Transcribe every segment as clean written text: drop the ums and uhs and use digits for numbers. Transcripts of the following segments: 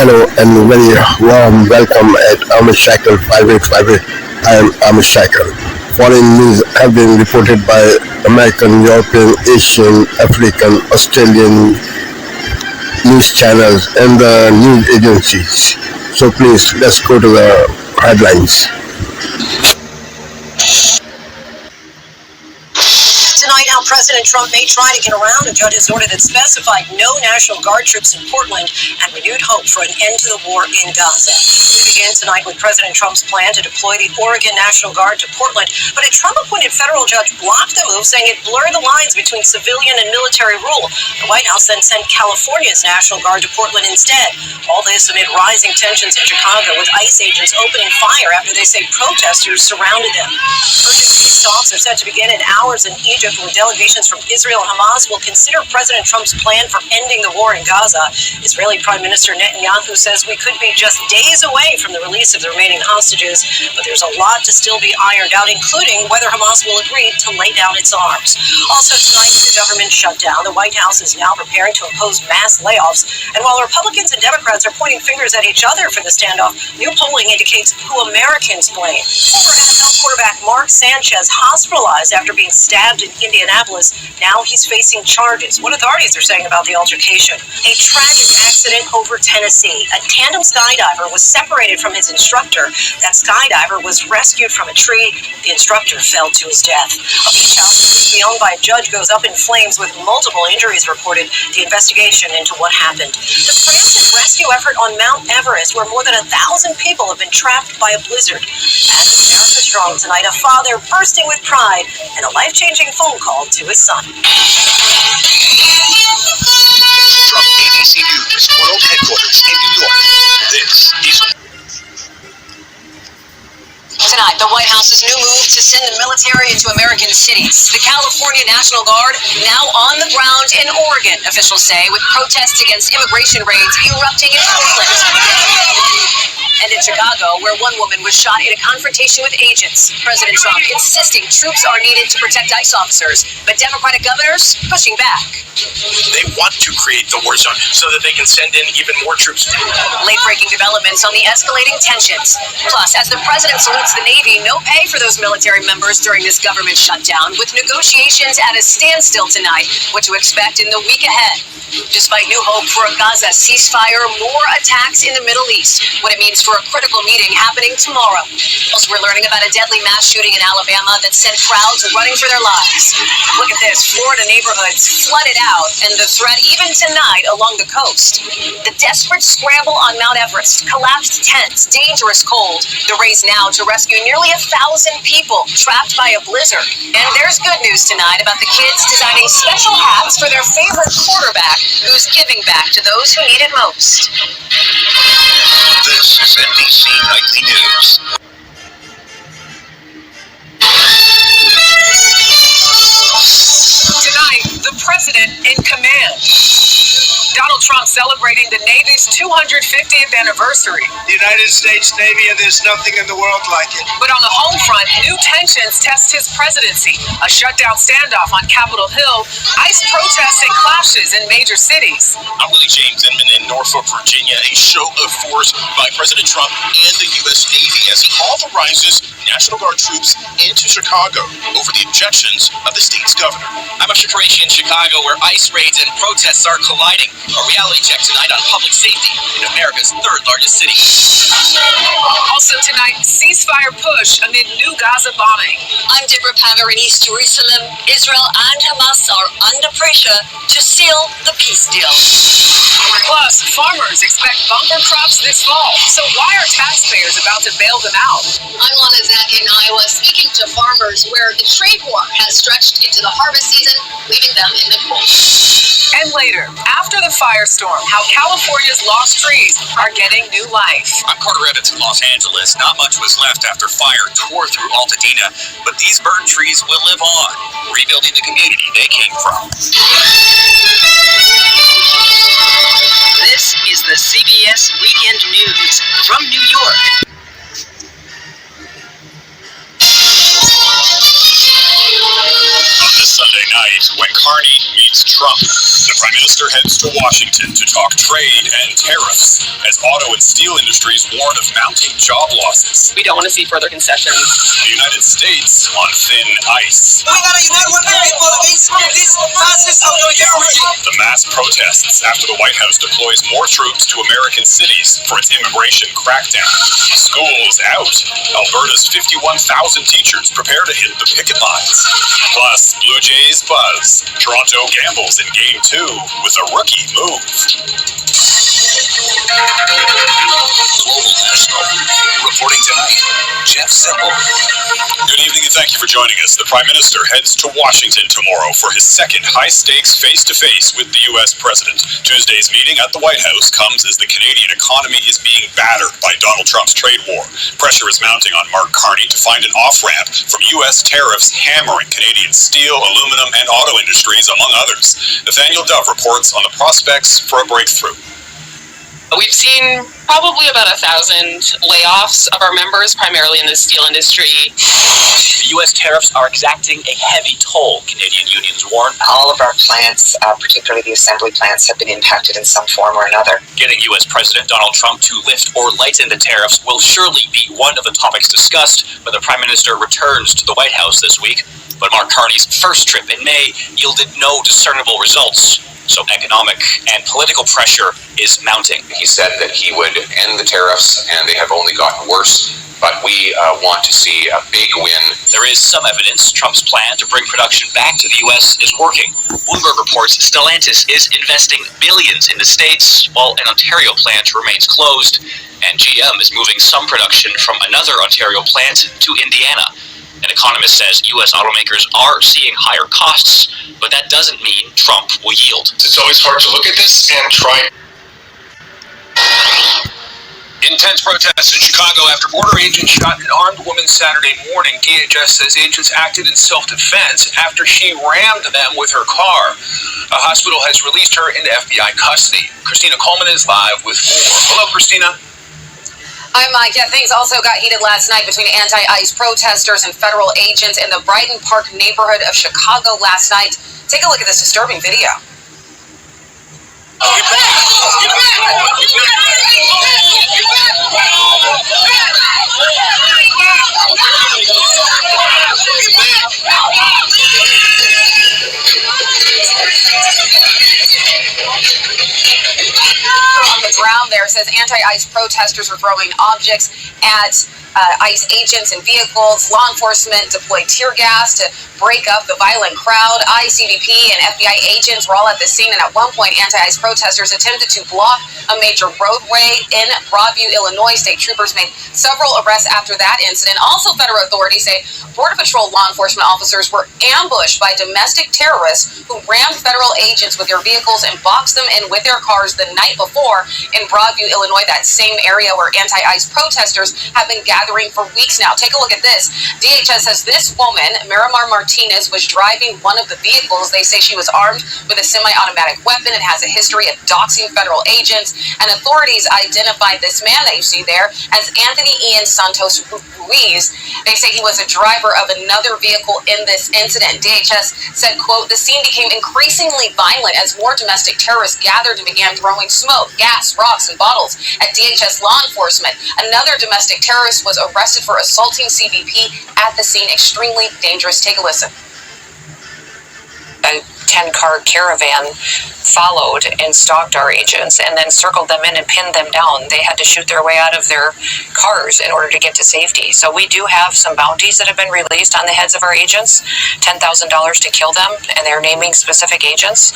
Hello and very warm welcome at Amish Cycle 5858. I am Amish Cycle. Foreign news have been reported by American, European, Asian, African, Australian news channels and the news agencies. So please let's go to the headlines. Tonight, how President Trump may try to get around a judge's order that specified no National Guard troops in Portland and renewed hope for an end to the war in Gaza. We begin tonight with President Trump's plan to deploy the Oregon National Guard to Portland, but a Trump-appointed federal judge blocked the move, saying it blurred the lines between civilian and military rule. The White House then sent California's National Guard to Portland instead. All this amid rising tensions in Chicago, with ICE agents opening fire after they say protesters surrounded them. Urgent peace talks are set to begin in hours in Egypt, where delegations from Israel and Hamas will consider President Trump's plan for ending the war in Gaza. Israeli Prime Minister Netanyahu says we could be just days away from the release of the remaining hostages, but there's a lot to still be ironed out, including whether Hamas will agree to lay down its arms. Also tonight, with the government shutdown, the White House is now preparing to impose mass layoffs. And while Republicans and Democrats are pointing fingers at each other for the standoff, new polling indicates who Americans blame. Former NFL quarterback Mark Sanchez hospitalized after being stabbed in Indianapolis. Now he's facing charges. What authorities are saying about the altercation? A tragic accident over Tennessee. A tandem skydiver was separated from his instructor. That skydiver was rescued from a tree. The instructor fell to his death. A beach house recently owned by a judge goes up in flames with multiple injuries reported. The investigation into what happened. The frantic rescue effort on Mount Everest, where more than 1,000 people have been trapped by a blizzard. And America Strong tonight, a father bursting with pride and a life-changing phone call to his son. From ABC News World Headquarters in New York, this is... Tonight, the White House's new move to send the military into American cities. The California National Guard now on the ground in Oregon, officials say, with protests against immigration raids erupting in Portland. And in Chicago, where one woman was shot in a confrontation with agents. President Trump insisting troops are needed to protect ICE officers, but Democratic governors pushing back. They want to create the war zone so that they can send in even more troops. Late-breaking developments on the escalating tensions. Plus, as the president salutes the Navy, no pay for those military members during this government shutdown, with negotiations at a standstill tonight. What to expect in the week ahead. Despite new hope for a Gaza ceasefire, more attacks in the Middle East. What it means for a critical meeting happening tomorrow. Also, we're learning about a deadly mass shooting in Alabama that sent crowds running for their lives. Look at this. Florida neighborhoods flooded out, and the threat even tonight along the coast. The desperate scramble on Mount Everest. Collapsed tents, dangerous cold. The race now to rescue nearly 1,000 people trapped by a blizzard. And there's good news tonight about the kids designing special hats for their favorite quarterback, who's giving back to those who need it most. This is NBC Nightly News. Tonight, the president in command. Donald Trump celebrating the Navy's 250th anniversary. The United States Navy, and there's nothing in the world like it. But on the home front, new tensions test his presidency. A shutdown standoff on Capitol Hill, ICE protests and clashes in major cities. I'm Willie James Inman in Norfolk, Virginia. A show of force by President Trump and the U.S. Navy as he authorizes National Guard troops into Chicago over the objections of the state's governor. I'm a Shakarashi in Chicago, where ICE raids and protests are colliding. A reality check tonight on public safety in America's third largest city. Also tonight, ceasefire push amid new Gaza bombing. I'm Deborah Paver in East Jerusalem. Israel and Hamas are under pressure to seal the peace deal. Plus, farmers expect bumper crops this fall. So why are taxpayers about to bail them out? I'm Lana Zach in Iowa, speaking to farmers where the trade war has stretched into the harvest season, leaving them in the cold. And later, after the firestorm, how California's lost trees are getting new life. I'm Carter Evans in Los Angeles. Not much was left after fire tore through Altadena, but these burned trees will live on, rebuilding the community they came from. This is the CBS Weekend News from New York. On this Sunday night, when Carney meets Trump, The Prime Minister heads to Washington to talk trade and tariffs as auto and steel industries warn of mounting job losses. We don't want to see further concessions. The United States on thin ice. We gotta unite with the people against these fascist authority. The mass protests after the White House deploys more troops to American cities for its immigration crackdown. Schools out. Alberta's 51,000 teachers prepare to hit the picket lines. Plus, Blue Jays buzz. Toronto gambles in Game 2 with a rookie move. Global National. Reporting tonight, Jeff Simple. Good evening and thank you for joining us. The Prime Minister heads to Washington tomorrow for his second high-stakes face-to-face with the U.S. President. Tuesday's meeting at the White House comes as the Canadian economy is being battered by Donald Trump's trade war. Pressure is mounting on Mark Carney to find an off-ramp from U.S. tariffs hammering Canadian steel, aluminum, and auto industries, among others. Nathaniel Dove reports on the prospects for a breakthrough. We've seen probably about 1,000 layoffs of our members, primarily in the steel industry. The U.S. tariffs are exacting a heavy toll, Canadian unions warn. All of our plants, particularly the assembly plants, have been impacted in some form or another. Getting U.S. President Donald Trump to lift or lighten the tariffs will surely be one of the topics discussed when the Prime Minister returns to the White House this week. But Mark Carney's first trip in May yielded no discernible results. So economic and political pressure is mounting. He said that he would end the tariffs, and they have only gotten worse. But we want to see a big win. There is some evidence Trump's plan to bring production back to the U.S. is working. Bloomberg reports Stellantis is investing billions in the States, while an Ontario plant remains closed, and GM is moving some production from another Ontario plant to Indiana. An economist says U.S. automakers are seeing higher costs, but that doesn't mean Trump will yield. It's always hard to look at this and try. Intense protests in Chicago after border agents shot an armed woman Saturday morning. DHS says agents acted in self-defense after she rammed them with her car. A hospital has released her into FBI custody. Christina Coleman is live with more. Hello, Christina. I'm Mike. Yeah, things also got heated last night between anti-ICE protesters and federal agents in the Brighton Park neighborhood of Chicago last night. Take a look at this disturbing video. On the ground there says anti-ICE protesters were throwing objects at ICE agents and vehicles. Law enforcement deployed tear gas to break up the violent crowd. ICE, CBP, and FBI agents were all at the scene, and at one point anti-ICE protesters attempted to block a major roadway in Broadview, Illinois. State troopers made several arrests after that incident. Also, federal authorities say Border Patrol law enforcement officers were ambushed by domestic terrorists who rammed federal agents with their vehicles and boxed them in with their cars the night before in Broadview, Illinois, that same area where anti-ICE protesters have been gathering for weeks now. Take a look at this. DHS says this woman, Miramar Martinez, was driving one of the vehicles. They say she was armed with a semi-automatic weapon and has a history of doxing federal agents. And authorities identified this man that you see there as Anthony Ian Santos Ruiz. They say he was a driver of another vehicle in this incident. DHS said, quote, the scene became increasingly violent as more domestic terrorists gathered and began throwing smoke, gas, rocks, and bottles at DHS law enforcement. Another domestic terrorist was arrested for assaulting CBP at the scene. Extremely dangerous. Take a listen. A 10-car caravan followed and stalked our agents and then circled them in and pinned them down. They had to shoot their way out of their cars in order to get to safety. So we do have some bounties that have been released on the heads of our agents, $10,000 to kill them, and they're naming specific agents.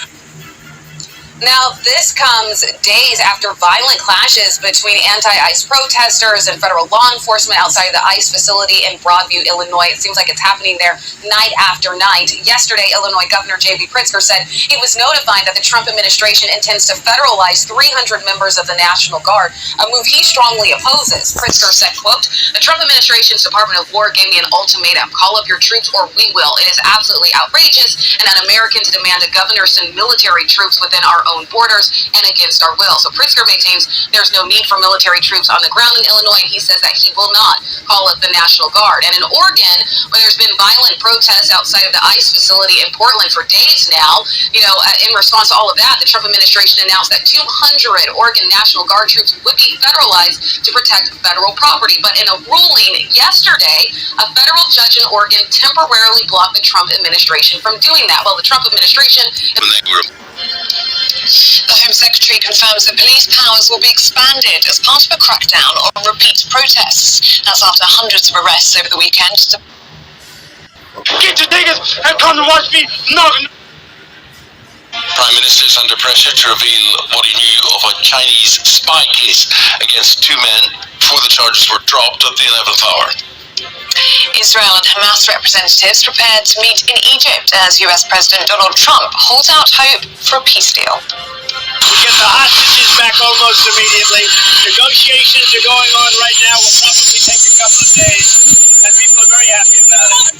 Now, this comes days after violent clashes between anti-ICE protesters and federal law enforcement outside of the ICE facility in Broadview, Illinois. It seems like it's happening there night after night. Yesterday, Illinois Governor J.B. Pritzker said he was notified that the Trump administration intends to federalize 300 members of the National Guard, a move he strongly opposes. Pritzker said, quote, the Trump administration's Department of War gave me an ultimatum. Call up your troops or we will. It is absolutely outrageous and un-American to demand a governor send military troops within our own own borders and against our will. So Pritzker maintains there's no need for military troops on the ground in Illinois, and he says that he will not call up the National Guard. And in Oregon, where there's been violent protests outside of the ICE facility in Portland for days now, in response to all of that, the Trump administration announced that 200 Oregon National Guard troops would be federalized to protect federal property. But in a ruling yesterday, a federal judge in Oregon temporarily blocked the Trump administration from doing that. Well, the Trump administration... The Home Secretary confirms that police powers will be expanded as part of a crackdown on repeat protests. That's after hundreds of arrests over the weekend. Get your niggas and come to watch me knock. Prime Minister is under pressure to reveal what he knew of a Chinese spy case against two men before the charges were dropped at the 11th hour. Israel and Hamas representatives prepared to meet in Egypt as US President Donald Trump holds out hope for a peace deal. We get the hostages back almost immediately. Negotiations are going on right now. Will probably take a couple of days, and people are very happy about it.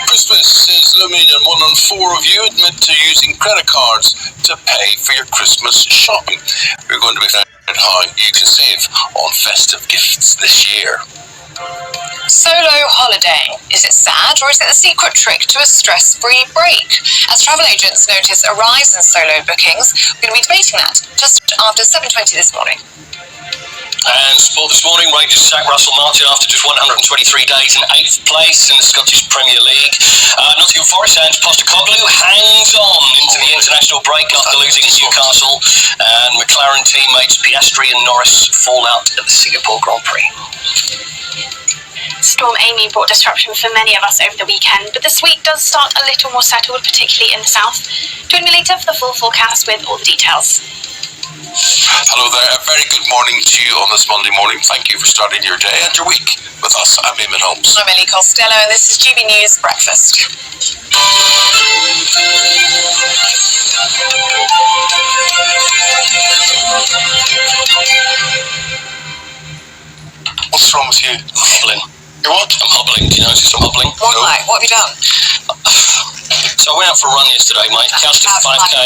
Christmas is looming, and 1 in 4 of you admit to using credit cards to pay for your Christmas shopping. We're going to be finding out how you can save on festive gifts this year. Solo holidaying. Is it sad, or is it the secret trick to a stress-free break? As travel agents notice a rise in solo bookings, we're going to be debating that just after 7:20 this morning. And sport this morning, Rangers sack Russell Martin after just 123 days in 8th place in the Scottish Premier League. Nottingham Forest and Postecoglou hangs on into the international break after losing to Newcastle. And McLaren teammates Piastri and Norris fall out at the Singapore Grand Prix. Storm Amy brought disruption for many of us over the weekend, but this week does start a little more settled, particularly in the south. Join me later for the full forecast with all the details. Hello there, a very good morning to you on this Monday morning. Thank you for starting your day and your week with us. I'm Eamon Holmes. I'm Ellie Costello, and this is GB News Breakfast. What's wrong with you? I'm hobbling. You're what? I'm hobbling. Do you notice I'm hobbling? What, No. mate? What have you done? So I went out for a run yesterday, mate. Counted 5k.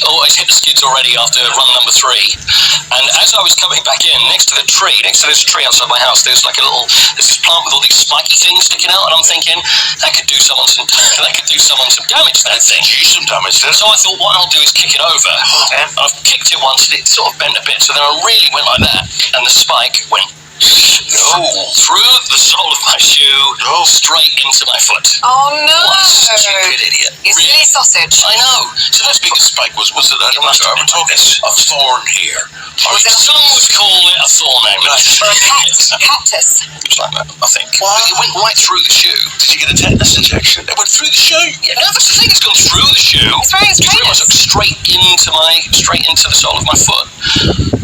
Always hit the skids already after run number 3. And as I was coming back in, next to this tree outside my house, there's this plant with all these spiky things sticking out, and I'm thinking that could do someone some damage. That thing. Do some damage there. So I thought, what I'll do is kick it over. Okay. I've kicked it once, and it sort of bent a bit. So then I really went like that, and the spike went through the sole of my shoe, straight into my foot. Oh no! What a stupid idiot. You silly sausage. I know. So that's big a spike. Was it? I don't know. We're talking a thorn here. Some would call it a thorn, Or a cactus. It's like that, I think. But it went right through the shoe. Did you get a tetanus injection? It went through the shoe. Yeah, no, that's the thing. It's gone through the shoe. It's wearing his trainers. Straight into the sole of my foot.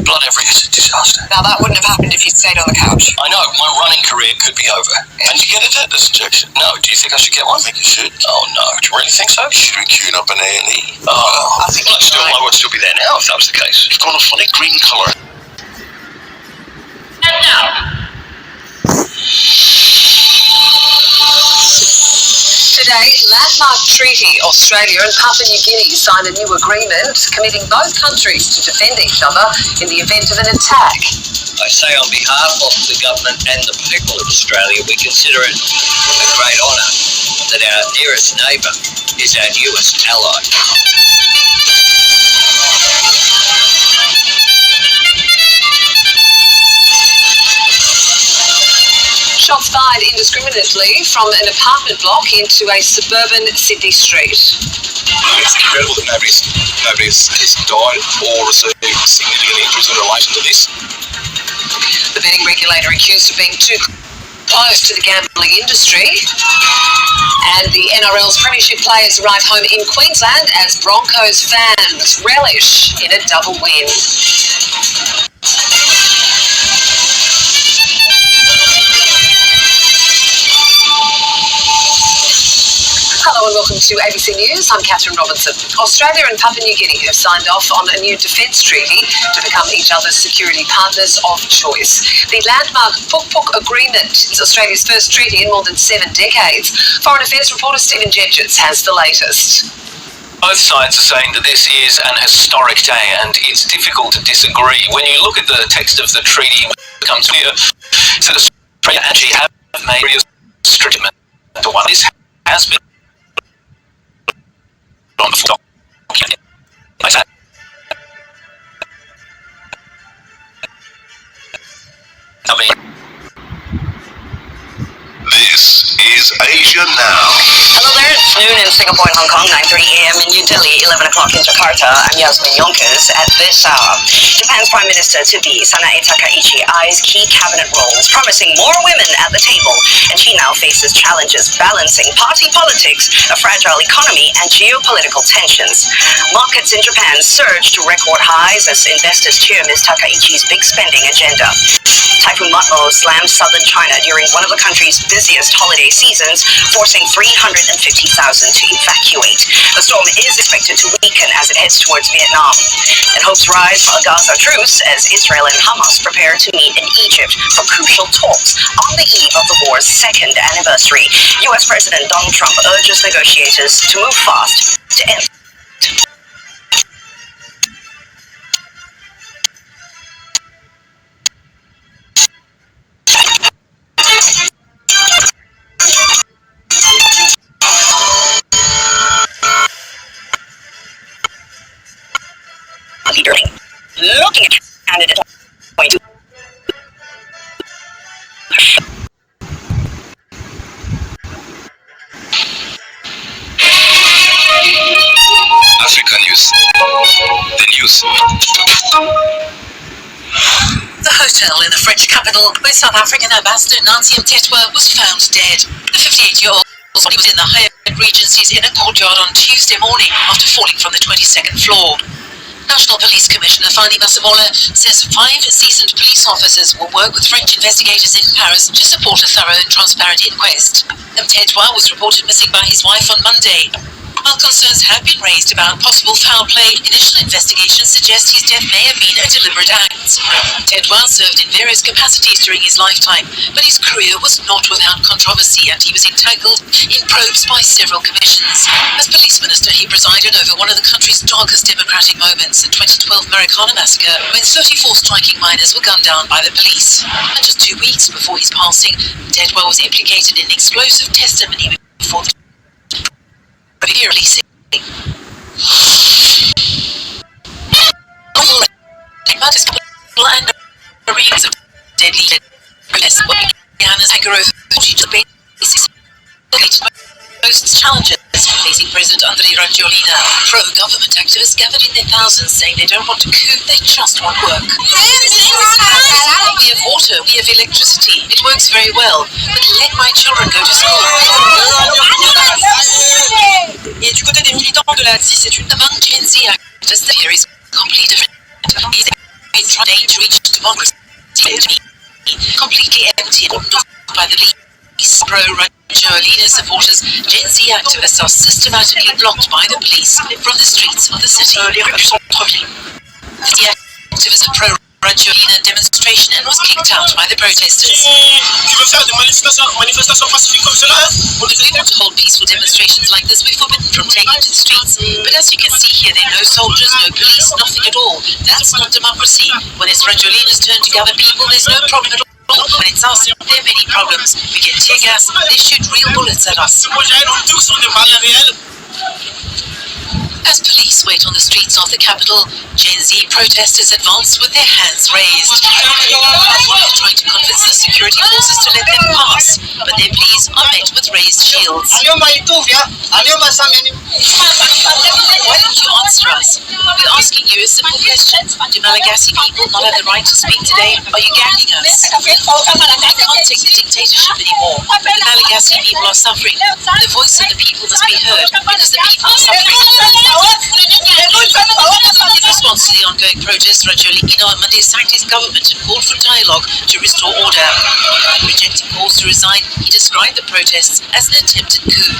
Blood everywhere. It's a disaster. Now that wouldn't have happened if you'd stayed on the couch. I know. My running career could be over. And you get a tetanus injection? No. Do you think I should get one? I think you should. Oh no. Do you really think so? You should be queuing up an A&E. Oh, I think I would still be there now if that was the case. You've got a funny green colour. And now, today, landmark treaty. Australia and Papua New Guinea signed a new agreement committing both countries to defend each other in the event of an attack. I say on behalf of the government and the people of Australia, we consider it a great honour that our nearest neighbour is our newest ally. Shots fired indiscriminately from an apartment block into a suburban Sydney street. It's incredible that nobody has died or received significant injuries in relation to this. The betting regulator accused of being too close to the gambling industry. And the NRL's premiership players arrive home in Queensland as Broncos fans relish in a double win. Hello and welcome to ABC News. I'm Catherine Robinson. Australia and Papua New Guinea have signed off on a new defence treaty to become each other's security partners of choice. The landmark Puk Puk Agreement is Australia's first treaty in more than 7 decades. Foreign Affairs reporter Stephen Jedgetts has the latest. Both sides are saying that this is an historic day, and it's difficult to disagree. When you look at the text of the treaty, it becomes clear that Australia and Fiji have made a statement to one. This has been on the document. This is Asia Now. Hello there, it's noon in Singapore and Hong Kong, 9:30 a.m. in New Delhi, 11 o'clock in Jakarta. I'm Yasmin Yonkers. At this hour, Japan's Prime Minister-to-be Sanae Takaichi eyes key cabinet roles, promising more women at the table, and she now faces challenges balancing party politics, a fragile economy, and geopolitical tensions. Markets in Japan surged to record highs as investors cheer Ms. Takaichi's big spending agenda. Typhoon Matmo slammed southern China during one of the country's busiest holiday seasons, forcing 350,000 to evacuate. The storm is expected to weaken as it heads towards Vietnam. And hopes rise for a Gaza truce as Israel and Hamas prepare to meet in Egypt for crucial talks on the eve of the war's second anniversary. U.S. President Donald Trump urges negotiators to move fast to end. Looking at candidate point. Africa News. The news. The hotel in the French capital where South African Ambassador Nancy Mtetwa was found dead. The 58-year-old body was in the Hyatt Regency's inner courtyard on Tuesday morning after falling from the 22nd floor. National Police Commissioner Fani Masemola says 5 seasoned police officers will work with French investigators in Paris to support a thorough and transparent inquest. Mtetwa was reported missing by his wife on Monday. While concerns have been raised about possible foul play, initial investigations suggest his death may have been a deliberate act. Mtetwa served in various capacities during his lifetime, but his career was not without controversy and he was entangled in probes by several commissions. As police minister, he presided over one of the country's darkest democratic moments, the 2012 Marikana massacre, when 34 striking miners were gunned down by the police. And just 2 weeks before his passing, Mtetwa was implicated in explosive testimony before the video releasing. And Marines of deadly Rihanna's anger over most challenges facing President Andry Rajoelina. Pro-government activists gathered in their thousands saying they don't want a coup, they just want work. We have water, we have electricity, it works very well, but let my children go to school. Et du côté des militants de la DSI, c'est une among Gen Z activists, the theory is completely different. He's been trying to reach democracy, completely empty and blocked by the lead. Pro-Rajoelina supporters, Gen Z activists are systematically blocked by the police from the streets of the city. The activists of pro-Rajoelina demonstration and was kicked out by the protesters. Leaders to hold peaceful demonstrations like this were forbidden from taking to the streets. But as you can see here, there are no soldiers, no police, nothing at all. That's not democracy. When it's Rajoelina's turn to gather people, there's no problem at all. When it's us, there are many problems. We get tear gas, they shoot real bullets at us. As police wait on the streets of the capital, Gen Z protesters advance with their hands raised. They're trying to convince the security forces to let them pass, but their pleas are met with raised shields. Why don't you answer us? We're asking you a simple question. Do Malagasy people not have the right to speak today? Are you gagging us? We can't take the dictatorship anymore. The Malagasy people are suffering. The voice of the people must be heard because the people are suffering. In response to the ongoing protests, Rajoelina on Monday sacked his government and called for dialogue to restore order. Rejecting calls to resign, he described the protests as an attempted coup.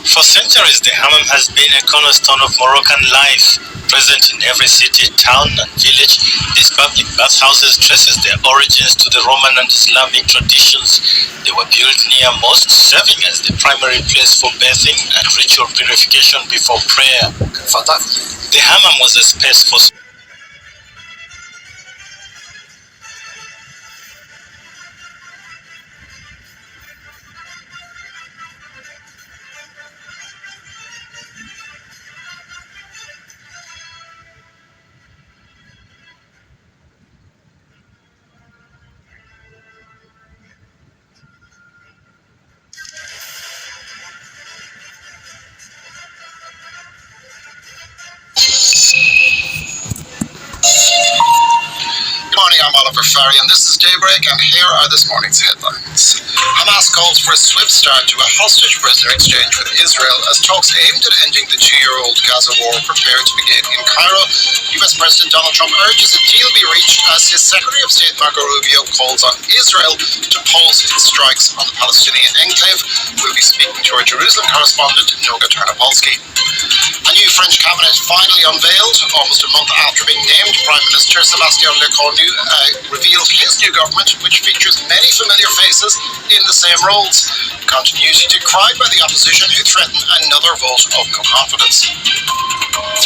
For centuries, the hammam has been a cornerstone of Moroccan life, present in every city, town, and village, despite public bathhouses traces their origins to the Roman and Islamic traditions. They were built near mosques, serving as the primary place for bathing and ritual purification before prayer. The hammam was a space for Good morning, I'm Oliver Farry, and this is Daybreak, and here are this morning's headlines. Hamas calls for a swift start to a hostage prisoner exchange with Israel as talks aimed at ending the 2-year-old Gaza war prepare to begin in Cairo. US President Donald Trump urges a deal be reached as his Secretary of State Marco Rubio calls on Israel to pause its strikes on the Palestinian enclave. We'll be speaking to our Jerusalem correspondent, Noga Tarnopolsky. A new French cabinet finally unveiled, almost a month after being named. Prime Minister Sébastien Lecornu revealed his new government, which features many familiar faces in the same roles. Continuity decried by the opposition, who threaten another vote of no confidence.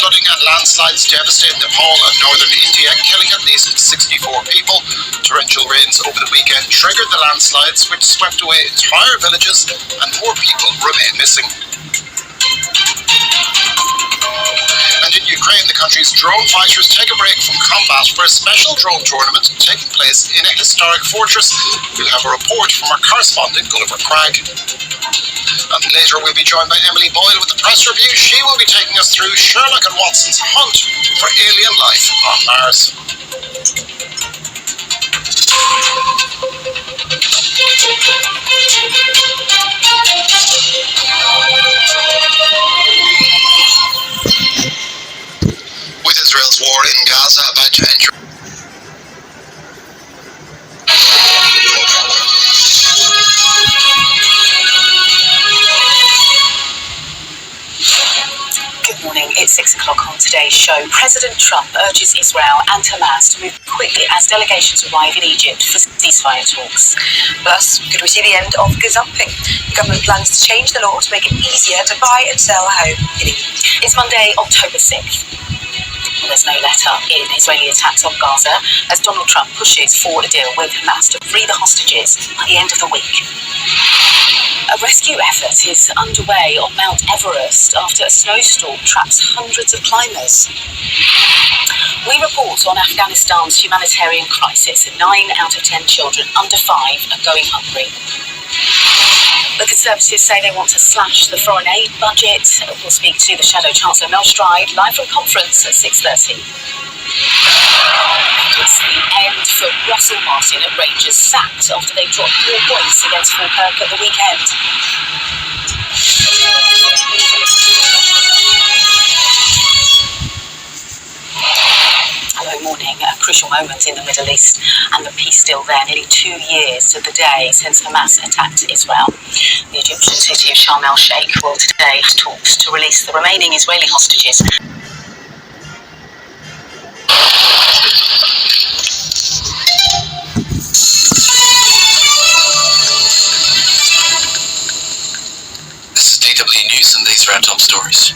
Flooding and landslides devastate Nepal and northern India, killing at least 64 people. Torrential rains over the weekend triggered the landslides, which swept away entire villages, and more people remain missing. And in Ukraine, the country's drone fighters take a break from combat for a special drone tournament taking place in a historic fortress. We'll have a report from our correspondent, Gulliver Cragg. And later we'll be joined by Emily Boyle with the press review. She will be taking us through Sherlock and Watson's hunt for alien life on Mars. With Israel's war in Gaza about to enter Good morning. It's 6 o'clock on today's show. President Trump urges Israel and Hamas to move quickly as delegations arrive in Egypt for ceasefire talks. Thus, could we see the end of gazumping? The government plans to change the law to make it easier to buy and sell a home in Egypt. It's Monday, October 6th. There's no let-up in Israeli attacks on Gaza as Donald Trump pushes for a deal with Hamas to free the hostages by the end of the week. A rescue effort is underway on Mount Everest after a snowstorm traps hundreds of climbers. We report on Afghanistan's humanitarian crisis. 9 out of 10 children under 5 are going hungry. The Conservatives say they want to slash the foreign aid budget. We'll speak to the Shadow Chancellor Mel Stride live from conference at 6:30. And it's the end for Russell Martin at Rangers, sacked after they dropped 4 points against Falkirk at the weekend. Hello, morning. A crucial moment in the Middle East and the peace deal there. Nearly 2 years to the day since Hamas attacked Israel. The Egyptian city of Sharm el-Sheikh will today have talks to release the remaining Israeli hostages. This is DW News, and these are our top stories.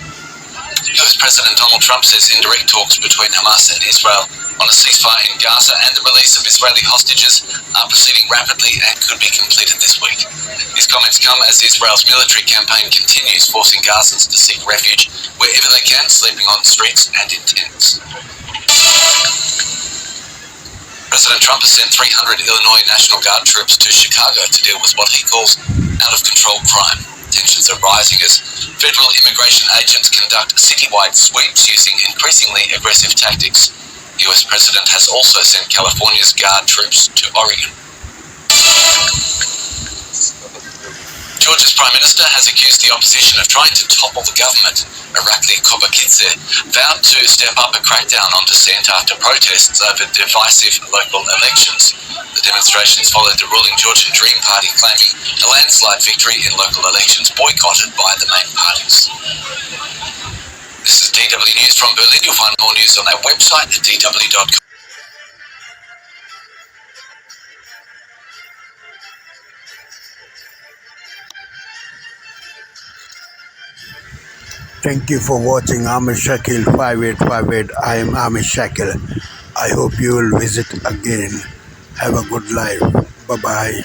US President Donald Trump says indirect talks between Hamas and Israel on a ceasefire in Gaza and the release of Israeli hostages are proceeding rapidly and could be completed this week. These comments come as Israel's military campaign continues, forcing Gazans to seek refuge wherever they can, sleeping on the streets and in tents. President Trump has sent 300 Illinois National Guard troops to Chicago to deal with what he calls out-of-control crime. Tensions are rising as federal immigration agents conduct citywide sweeps using increasingly aggressive tactics. The US President has also sent California's Guard troops to Oregon. Georgia's Prime Minister has accused the opposition of trying to topple the government. Irakli Kobakidze vowed to step up a crackdown on dissent after protests over divisive local elections. The demonstrations followed the ruling Georgian Dream Party claiming a landslide victory in local elections boycotted by the main parties. This is DW News from Berlin. You'll find more news on our website at dw.com. Thank you for watching Amish Shakil 5858. I am Amish Shakil. I hope you will visit again. Have a good life. Bye bye.